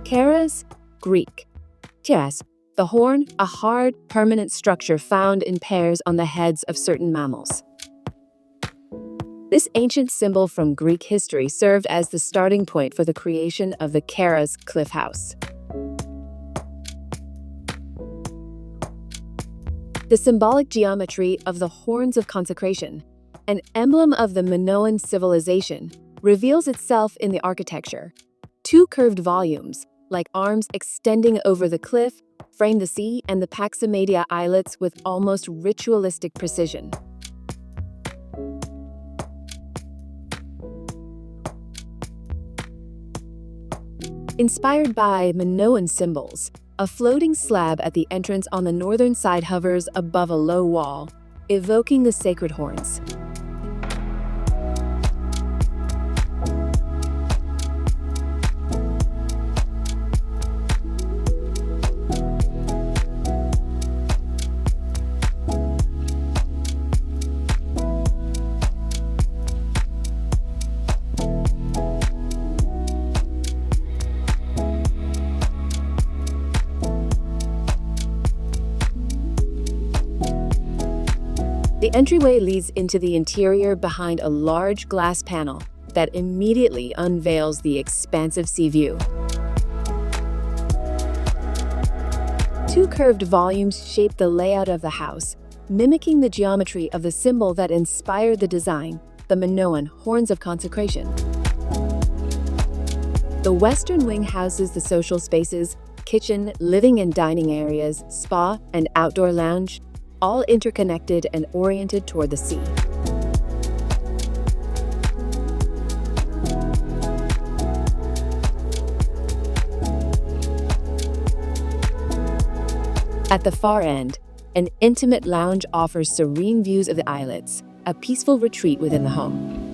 Keras, Greek. Keras, the horn, a hard, permanent structure found in pairs on the heads of certain mammals. This ancient symbol from Greek history served as the starting point for the creation of the Keras Cliff House. The symbolic geometry of the horns of consecration, an emblem of the Minoan civilization, reveals itself in the architecture. Two curved volumes, like arms extending over the cliff, frame the sea and the Paximadia islets with almost ritualistic precision. Inspired by Minoan symbols, a floating slab at the entrance on the northern side hovers above a low wall, evoking the sacred horns. The entryway leads into the interior behind a large glass panel that immediately unveils the expansive sea view. Two curved volumes shape the layout of the house, mimicking the geometry of the symbol that inspired the design, the Minoan horns of consecration. The western wing houses the social spaces, kitchen, living and dining areas, spa, and outdoor lounge, all interconnected and oriented toward the sea. At the far end, an intimate lounge offers serene views of the islets, a peaceful retreat within the home.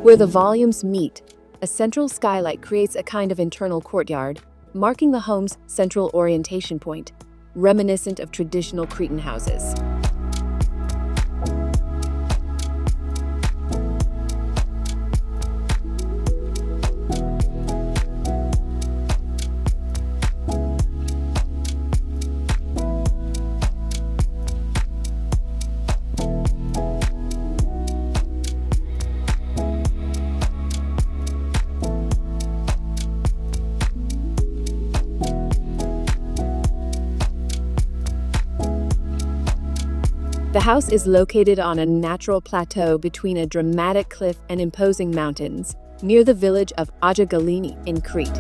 Where the volumes meet, a central skylight creates a kind of internal courtyard, marking the home's central orientation point, reminiscent of traditional Cretan houses. The house is located on a natural plateau between a dramatic cliff and imposing mountains, near the village of Tzagkarakis in Crete.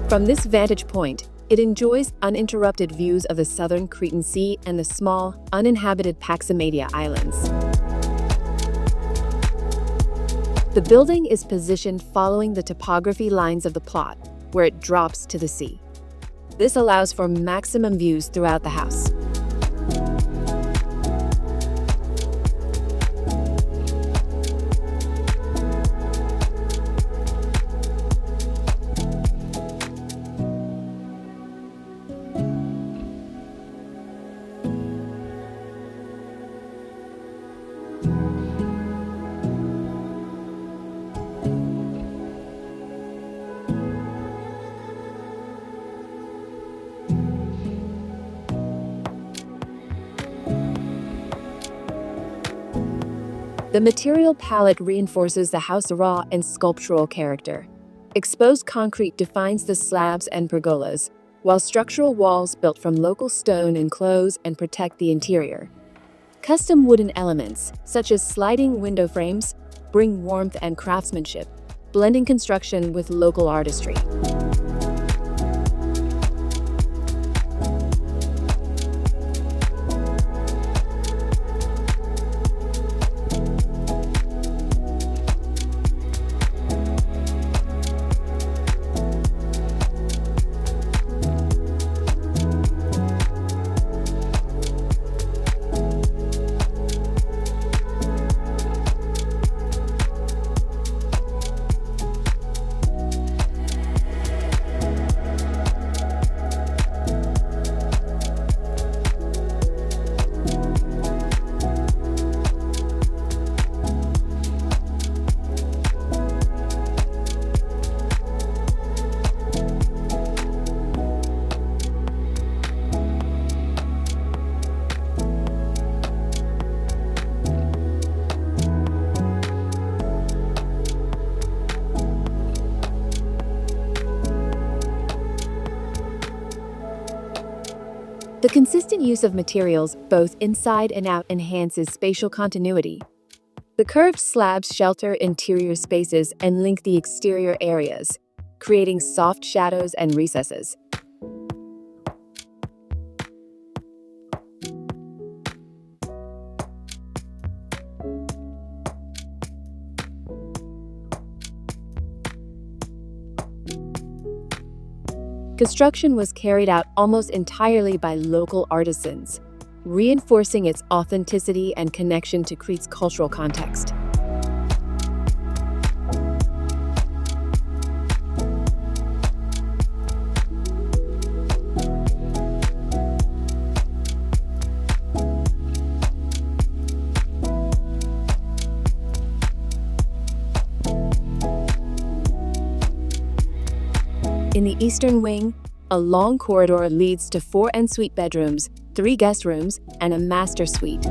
From this vantage point, it enjoys uninterrupted views of the southern Cretan Sea and the small, uninhabited Paximadia Islands. The building is positioned following the topography lines of the plot, where it drops to the sea. This allows for maximum views throughout the house. The material palette reinforces the house's raw and sculptural character. Exposed concrete defines the slabs and pergolas, while structural walls built from local stone enclose and protect the interior. Custom wooden elements, such as sliding window frames, bring warmth and craftsmanship, blending construction with local artistry. The consistent use of materials both inside and out enhances spatial continuity. The curved slabs shelter interior spaces and link the exterior areas, creating soft shadows and recesses. Construction was carried out almost entirely by local artisans, reinforcing its authenticity and connection to Crete's cultural context. In the eastern wing, a long corridor leads to 4 ensuite bedrooms, 3 guest rooms, and a master suite.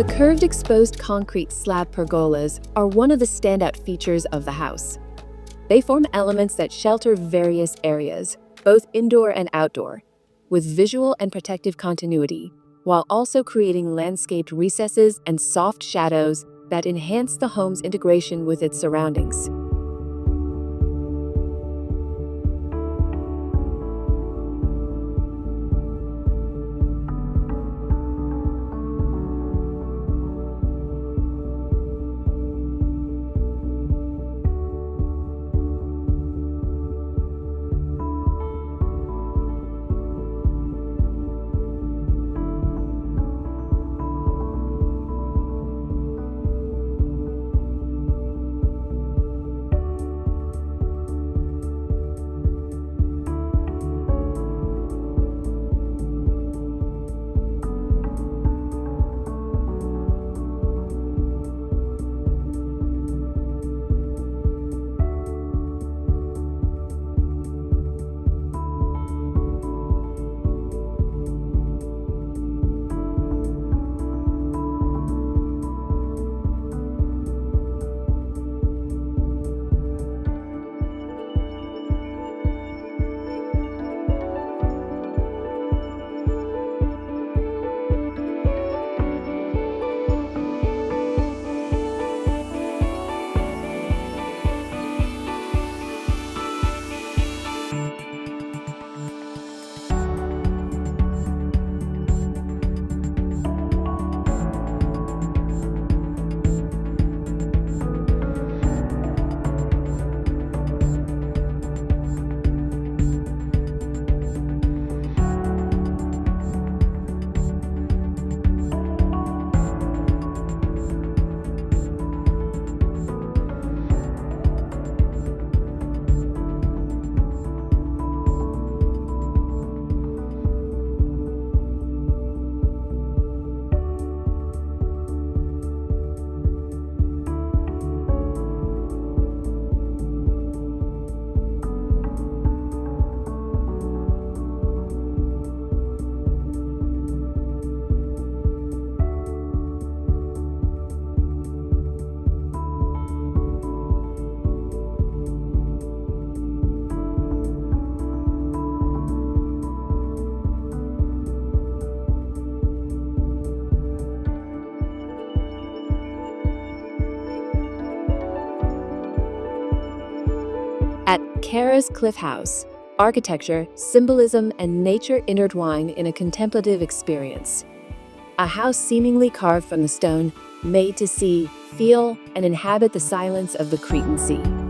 The curved exposed concrete slab pergolas are one of the standout features of the house. They form elements that shelter various areas, both indoor and outdoor, with visual and protective continuity, while also creating landscaped recesses and soft shadows that enhance the home's integration with its surroundings. Keras Cliff House. Architecture, symbolism, and nature intertwine in a contemplative experience. A house seemingly carved from the stone, made to see, feel, and inhabit the silence of the Cretan Sea.